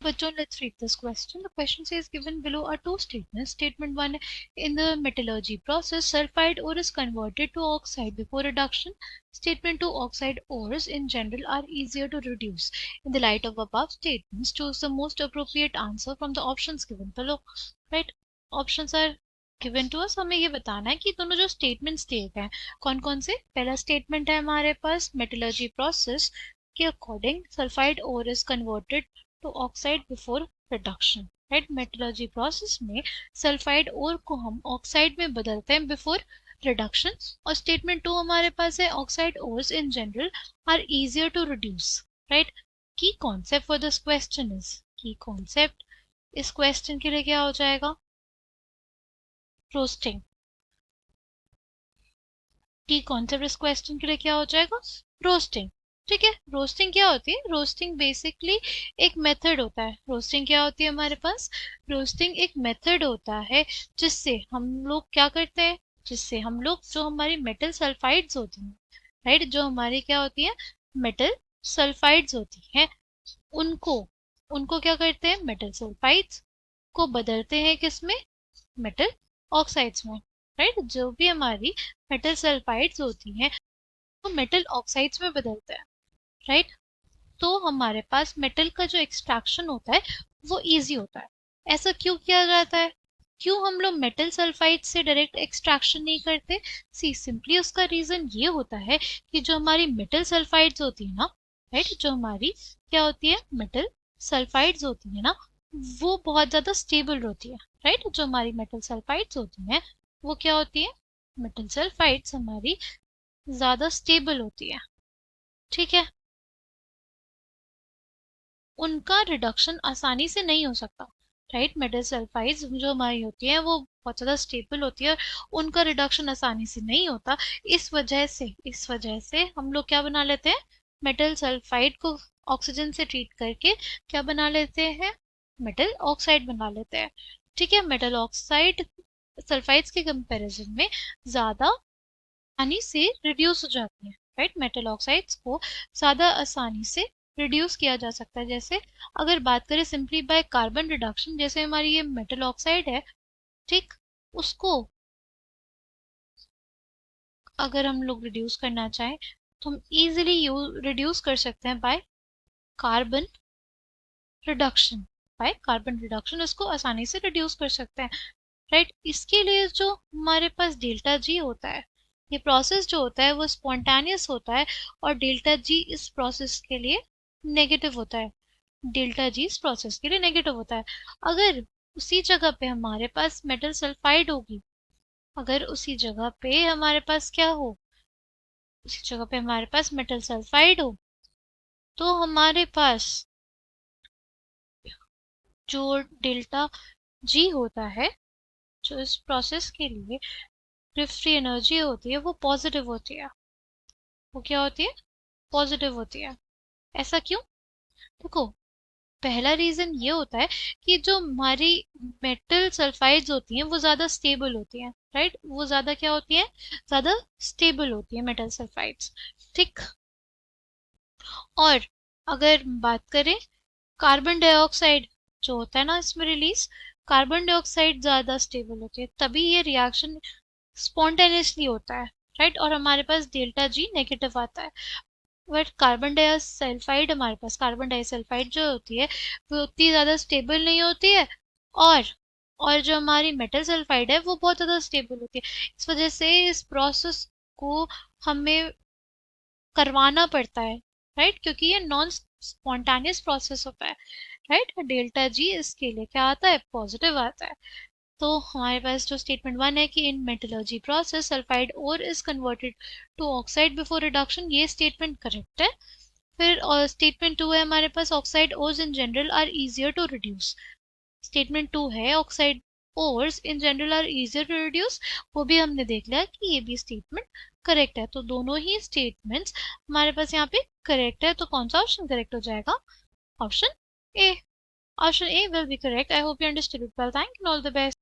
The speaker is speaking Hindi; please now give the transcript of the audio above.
Bachon, let's read this question. The question says given below are two statements. Statement 1, in the metallurgy process, sulfide ore is converted to oxide before reduction. Statement 2, oxide ores in general are easier to reduce. In the light of above statements, choose the most appropriate answer from the options given below. Right? Options are given to us. हमें ये बताना है कि दोनों जो स्टेटमेंट्स दिए गए हैं कौन कौन से. पहला स्टेटमेंट है हमारे पास मेटलर्जी प्रोसेस के according sulphide ore is converted to oxide before reduction. Right, metallurgy process में सल्फाइड ओर को हम ऑक्साइड में बदलते हैं बिफोर रिडक्शन. और स्टेटमेंट 2 हमारे पास है oxide ores in general are easier to reduce. Right, key concept for this question is, key concept इस क्वेश्चन के लिए क्या हो जाएगा, रोस्टिंग. की कॉन्सेप्ट इस क्वेश्चन के लिए क्या हो जाएगा, रोस्टिंग. ठीक है, रोस्टिंग क्या होती है, रोस्टिंग बेसिकली एक मेथड होता है. रोस्टिंग क्या होती है हमारे पास, रोस्टिंग एक मेथड होता है जिससे हम लोग क्या करते हैं, जिससे हम लोग जो हमारी मेटल सल्फाइड्स होती हैं, राइट, जो हमारी क्या होती है मेटल सल्फाइड्स होती हैं, उनको उनको क्या करते हैं, मेटल सल्फाइड्स को बदलते हैं किसमें, मेटल ऑक्साइड्स में. राइट, जो भी हमारी मेटल सल्फाइड्स होती हैं वो मेटल ऑक्साइड्स में बदलते हैं. राइट, तो हमारे पास मेटल का जो एक्सट्रैक्शन होता है वो इजी होता है. ऐसा क्यों किया जाता है, क्यों हम लोग मेटल सल्फाइड से डायरेक्ट एक्सट्रैक्शन नहीं करते. सी सिंपली उसका रीजन ये होता है कि जो हमारी मेटल सल्फाइड्स होती है ना, राइट, जो हमारी क्या होती है मेटल सल्फाइड्स होती है ना, वो बहुत ज्यादा स्टेबल होती है. राइट, जो हमारी मेटल सल्फाइड्स होती हैं वो क्या होती है, मेटल सल्फाइड्स हमारी ज्यादा स्टेबल होती है. ठीक है, उनका रिडक्शन आसानी से नहीं हो सकता. राइट, मेटल सल्फाइड्स जो हमारी होती है वो बहुत ज़्यादा स्टेबल होती है, उनका रिडक्शन आसानी से नहीं होता. इस वजह से हम लोग क्या बना लेते हैं, मेटल सल्फाइड को ऑक्सीजन से ट्रीट करके क्या बना लेते हैं, मेटल ऑक्साइड बना लेते हैं. ठीक है, मेटल ऑक्साइड सल्फाइड्स के कंपैरिजन में ज़्यादा आसानी से रिड्यूस हो जाती है. राइट, मेटल ऑक्साइड्स को ज़्यादा आसानी से रिड्यूस किया जा सकता है. जैसे अगर बात करें सिंपली बाय कार्बन रिडक्शन, जैसे हमारी ये मेटल ऑक्साइड है, ठीक, उसको अगर हम लोग रिड्यूस करना चाहें तो हम इजीली रिड्यूस कर सकते हैं carbon reduction by carbon reduction इसको आसानी से रिड्यूस कर सकते हैं. राइट, इसके लिए जो हमारे पास डेल्टा जी होता है, ये प्रोसेस जो होता है वो स्पॉन्टेनियस होता है और डेल्टा जी इस प्रोसेस के लिए नेगेटिव होता है. डेल्टा जी इस प्रोसेस के लिए नेगेटिव होता है. अगर उसी जगह पे हमारे पास मेटल सल्फाइड होगी, अगर उसी जगह पे हमारे पास क्या हो, उसी जगह पे हमारे पास मेटल सल्फाइड हो, तो हमारे पास जो डेल्टा जी होता है, जो इस प्रोसेस के लिए फ्री एनर्जी होती है वो पॉजिटिव होती है. वो क्या होती है, पॉजिटिव होती है. ऐसा क्यों, देखो पहला रीजन ये होता है कि जो हमारी मेटल सल्फाइड्स होती हैं वो ज़्यादा स्टेबल होती हैं. राइट, वो ज़्यादा क्या होती है, ज़्यादा स्टेबल होती है मेटल सल्फाइड्स. ठीक, और अगर बात करें कार्बन डाइऑक्साइड जो होता है ना इसमें रिलीज, कार्बन डाइऑक्साइड ज़्यादा स्टेबल होती है, तभी ये रिएक्शन स्पॉन्टेनियसली होता है. राइट, और हमारे पास डेल्टा जी नेगेटिव आता है. बट कार्बन डाइसल्फाइड, हमारे पास कार्बन डाइसल्फाइड जो होती है वो उतनी ज़्यादा स्टेबल नहीं होती है, और और जो हमारी मेटल सल्फाइड है वो बहुत ज़्यादा स्टेबल होती है. इस वजह से इस प्रोसेस को हमें करवाना पड़ता है. राइट, क्योंकि ये नॉन स्पॉन्टेनियस प्रोसेस होता है. राइट, डेल्टा जी इसके लिए क्या आता है, पॉजिटिव आता है. तो हमारे पास जो स्टेटमेंट 1 है कि in metallurgy process sulphide ore is converted to oxide before reduction, ये स्टेटमेंट करेक्ट है. फिर स्टेटमेंट 2 है हमारे पास oxide ores in general are easier to reduce. Statement 2 है oxide ores in general are easier to reduce, वो भी हमने देख लिया कि ये भी स्टेटमेंट करेक्ट है. तो दोनों ही स्टेटमेंट्स हमारे पास यहाँ पे करेक्ट है. तो कौन सा ऑप्शन करेक्ट हो जाएगा, option A. Option A will be correct. I hope you understood it well. Thank you and all the best.